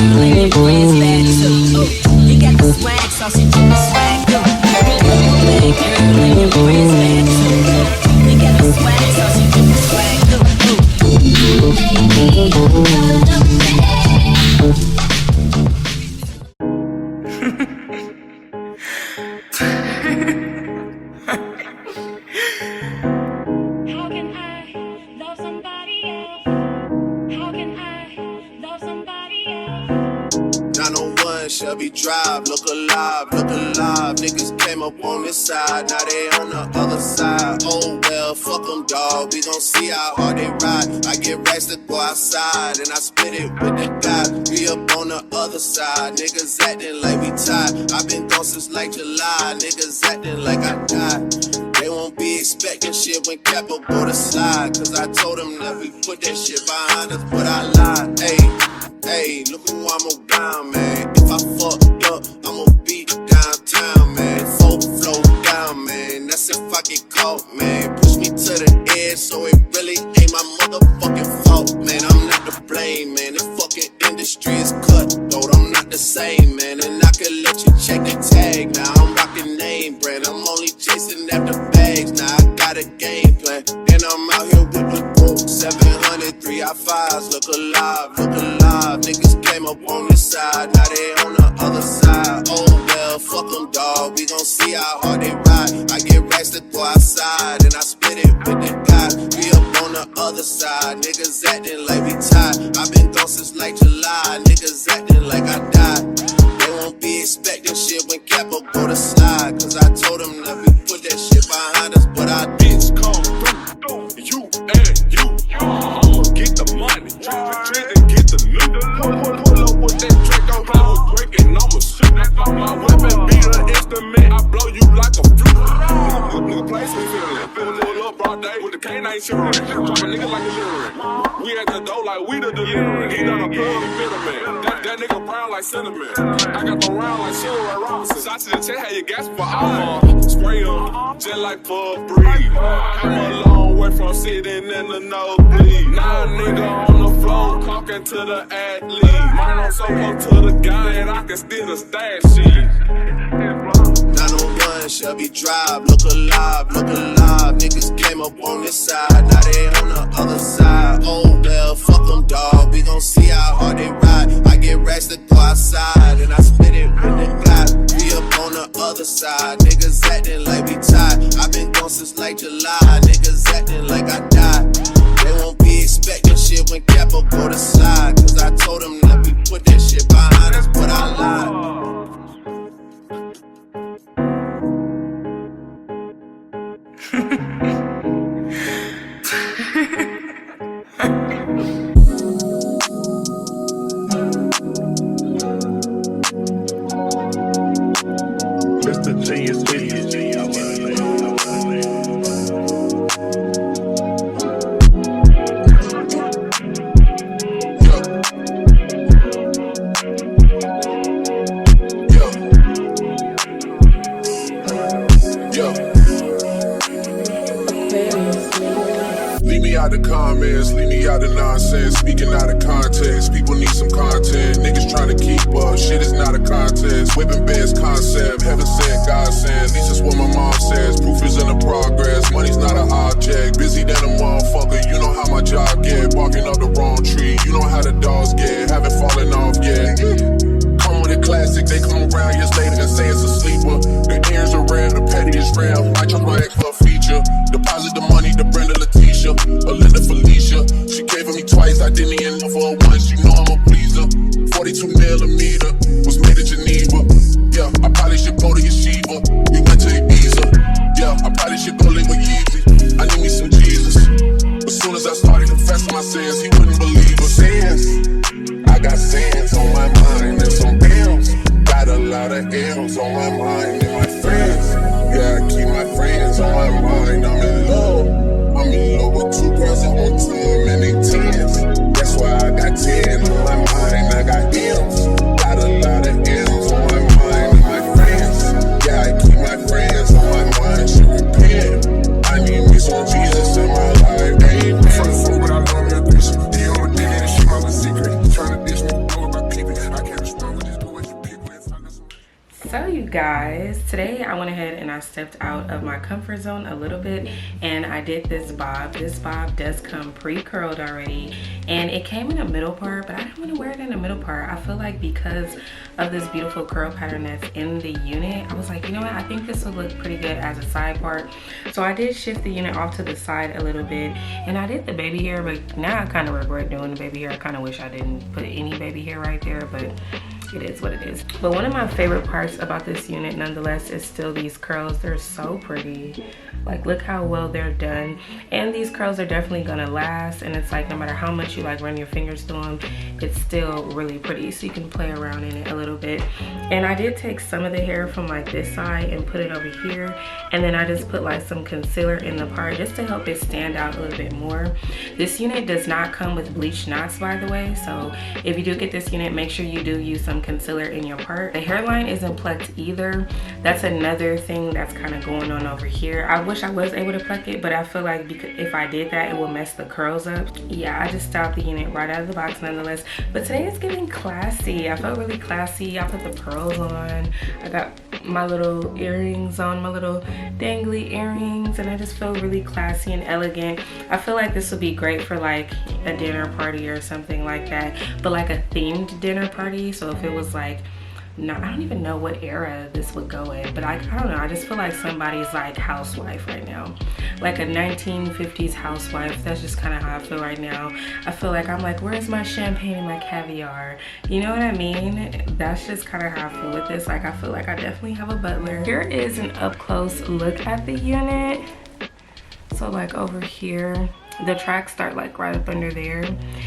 girl and your friends bad too. You got the swag, so she do the swag too. Bad girl and your friends bad too. You got the swag, so she do the swag too. How can I love somebody else? How can I love somebody else? 901 Shelby Drive, look alive, look alive. Niggas came up on this side, now they on the other side. Oh well, fuck them, dawg, we gon' see how hard they ride. I get racks to go outside, and I split it with the guys. We up on the other side, niggas acting like we tied. I been gone since like July, niggas acting like I died. They won't be expecting shit when Capo go to slide. Cause I told them that we put that shit behind us, but I lied. Hey, look who I'm around, man. If I fucked up, I'ma be downtown, man. Folk flow down, man. That's if I get caught, man. Push me to the edge, so it really ain't my motherfucking fault, man. I'm not to blame, man. The fucking industry is cutthroat. I'm not the same, man. And I can let you check the tag. Now I'm rocking name brand. I'm only chasing after bags. Now I got a game plan, and I'm out here with the group. 700 3i5s, look alive, look alive. Niggas came up on this side, now they on the other side. Oh well, fuck them, dawg, we gon' see how hard they ride. I get racks to go outside, and I split it with the guys. We up on the other side, niggas acting like we tied. I been gone since like July, niggas acting like I died. They won't be expecting shit when Capo go to slide. Cause I told them that we put that shit behind us, but I bitch come through, you and you. I'ma get the money, trick and get the loot. Pull up with that trick, I'm play with breaking numbers. My weapon be the instrument, I blow you like a flute. Nigga place me feeling, pull up broad day with the canine shivering. Drop a nigga like a littering. We at the door like we the delivery. He done a plug, middleman. That nigga brown like cinnamon. I got the round like Sugar Robinson. Shots to the chest, how you gas for I'ma spray em, just like for a breeze. I'm a long way from sitting in the nosebleed. Now a nigga on the floor, talking to the athlete. Mine I'm so close to the guy and I can steal the stash sheet. 901 Shelby Drive, look alive, look alive. Niggas came up on this side, now they on the other side. Oh well, fuck them, dawg, we gon' see how hard they ride. I get racks to go outside, and I split it with the guys. We up on the other side, niggas acting like we tied. I been gone since like July, niggas acting like I died. They won't be expecting shit when Capo go to slide. Cause I told them that we put that shit behind us, but I lied. Mr. Genius Idiot. Leave me out the comments, leave me out the nonsense. Speaking out of context, people need some content. Niggas trying to keep up, shit is not a contest. Whipping best concept, heaven sent, God sent. At least that's what my mom says. Proof is in the progress, money's not an object. Busy than a motherfucker, you know how my job get. Barking up the wrong tree, you know how the dogs get. Haven't fallen off yet. Come with a classic, they come around years later and say it's a sleeper. The ears are rare, the petty is rare. I chose my ex for a feature. Deposit the money to Brenda Leticia, Alinda Felicia. She gave me twice, I didn't even know for her once. You know I'm a pleaser. 42 millimeter was made in Geneva. Yeah, I probably should go to Yeshiva. We went to Ibiza. Yeah, I probably should go live with Yeezy. I need me some Jesus. As soon as I started confessing my sins, he wouldn't believe us. Sins, I got sins on my mind and some bills. Got a lot of L's on my mind and my friends. Yeah, I keep my friends on my mind. I'm in love with two girls at one time and they tens. That's why I got 10 you guys, today I went ahead and I stepped out of my comfort zone a little bit and I did this bob. This bob does come pre-curled already and it came in a middle part, but I didn't want to wear it in the middle part. I feel like because of this beautiful curl pattern that's in the unit, I was like, you know what, I think this would look pretty good as a side part. So I did shift the unit off to the side a little bit and I did the baby hair, but now I kind of regret doing the baby hair. I kind of wish I didn't put any baby hair right there, but it is what it is. But one of my favorite parts about this unit nonetheless is still these curls. They're so pretty. Like, look how well they're done, and these curls are definitely gonna last, and it's like no matter how much you like run your fingers through them, it's still really pretty, so you can play around in it a little bit. And I did take some of the hair from like this side and put it over here, and then I just put like some concealer in the part just to help it stand out a little bit more. This unit does not come with bleach knots, by the way, so if you do get this unit, make sure you do use some concealer in your part. The hairline isn't plucked either. That's another thing that's kind of going on over here. I wish I was able to pluck it, but I feel like because if I did that, it will mess the curls up. Yeah, I just styled the unit right out of the box nonetheless. But today it's getting classy. I felt really classy. I put the pearls on. I got my little earrings on, my little dangly earrings, and I just feel really classy and elegant. I feel like this would be great for like a dinner party or something like that, but like a themed dinner party. So if it was like, no, I don't even know what era this would go in, but I don't know, I just feel like somebody's like housewife right now, like a 1950s housewife. That's just kind of how I feel right now. I feel like I'm like, where's my champagne and my caviar? You know what I mean? That's just kind of how I feel with this. Like, I feel like I definitely have a butler. Here is an up close look at the unit. So like over here, the tracks start like right up under there,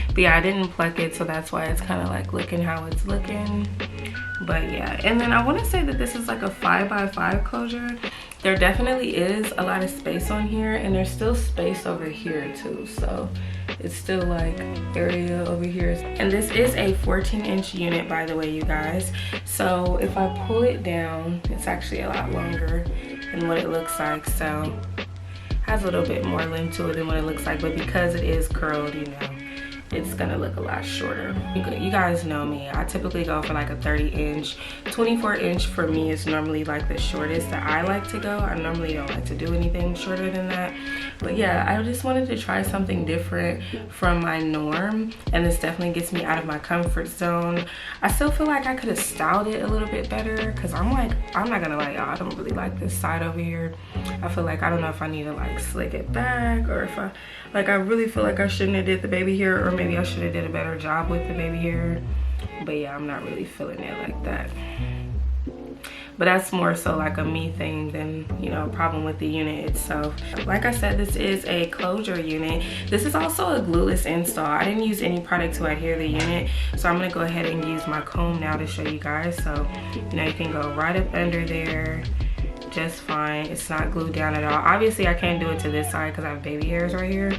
but yeah, I didn't pluck it, so that's why it's kind of like looking how it's looking. But yeah, and then I want to say that this is like a 5x5 closure. There definitely is a lot of space on here, and there's still space over here too, so it's still like area over here. And this is a 14-inch unit, by the way, you guys. So if I pull it down, it's actually a lot longer than what it looks like, so has a little bit more length to it than what it looks like, but because it is curled, you know, it's gonna look a lot shorter. You guys know me, I typically go for like a 30-inch. 24-inch for me is normally like the shortest that I like to go. I normally don't like to do anything shorter than that, but yeah, I just wanted to try something different from my norm, and this definitely gets me out of my comfort zone. I still feel like I could have styled it a little bit better, because I'm like, I'm not gonna lie, y'all, I don't really like this side over here. I feel like, I don't know if I need to like slick it back, or if I really feel like I shouldn't have did the baby hair, or maybe I should have did a better job with the baby hair. But yeah, I'm not really feeling it like that. But that's more so like a me thing than, you know, a problem with the unit itself. Like I said, this is a closure unit. This is also a glueless install. I didn't use any product to adhere the unit, so I'm gonna go ahead and use my comb now to show you guys. So, you know, you can go right up under there just fine. It's not glued down at all. Obviously I can't do it to this side because I have baby hairs right here,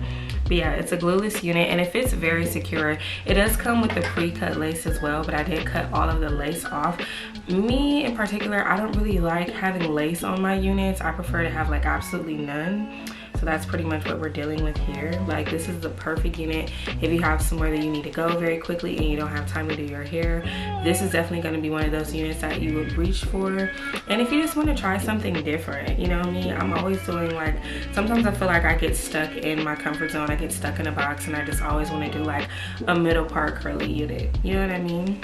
but yeah, it's a glueless unit and it fits very secure. It does come with the pre-cut lace as well, but I did cut all of the lace off. Me in particular, I don't really like having lace on my units. I prefer to have like absolutely none. So that's pretty much what we're dealing with here. Like, this is the perfect unit if you have somewhere that you need to go very quickly and you don't have time to do your hair. This is definitely going to be one of those units that you would reach for. And if you just want to try something different, you know me, I'm always doing like, sometimes I feel like I get stuck in my comfort zone. I get stuck in a box and I just always want to do like a middle part curly unit. You know what I mean?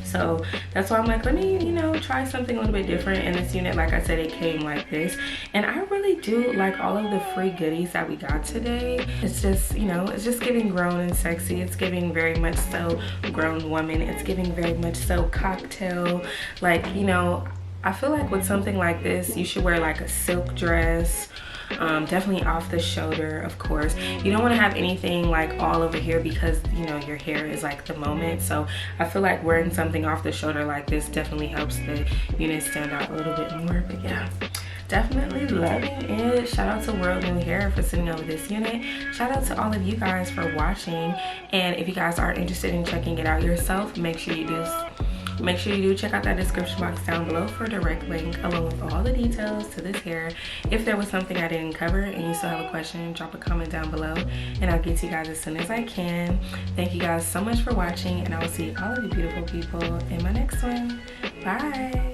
So that's why I'm like, let me, you know, try something a little bit different. In this unit, like I said, it came like this. And I really do like all of the free goodies that we got today. It's just, you know, it's just giving grown and sexy. It's giving very much so grown woman. It's giving very much so cocktail. Like, you know, I feel like with something like this, you should wear like a silk dress. Definitely off the shoulder, of course. You don't want to have anything like all over here because, you know, your hair is like the moment. So I feel like wearing something off the shoulder like this definitely helps the unit stand out a little bit more. But yeah, definitely loving it. Shout out to WorldNewHair for sending over this unit. Shout out to all of you guys for watching. And if you guys are interested in checking it out yourself, make sure you do check out that description box down below for a direct link along with all the details to this hair. If there was something I didn't cover and you still have a question, drop a comment down below and I'll get to you guys as soon as I can. Thank you guys so much for watching, and I will see all of you beautiful people in my next one. Bye.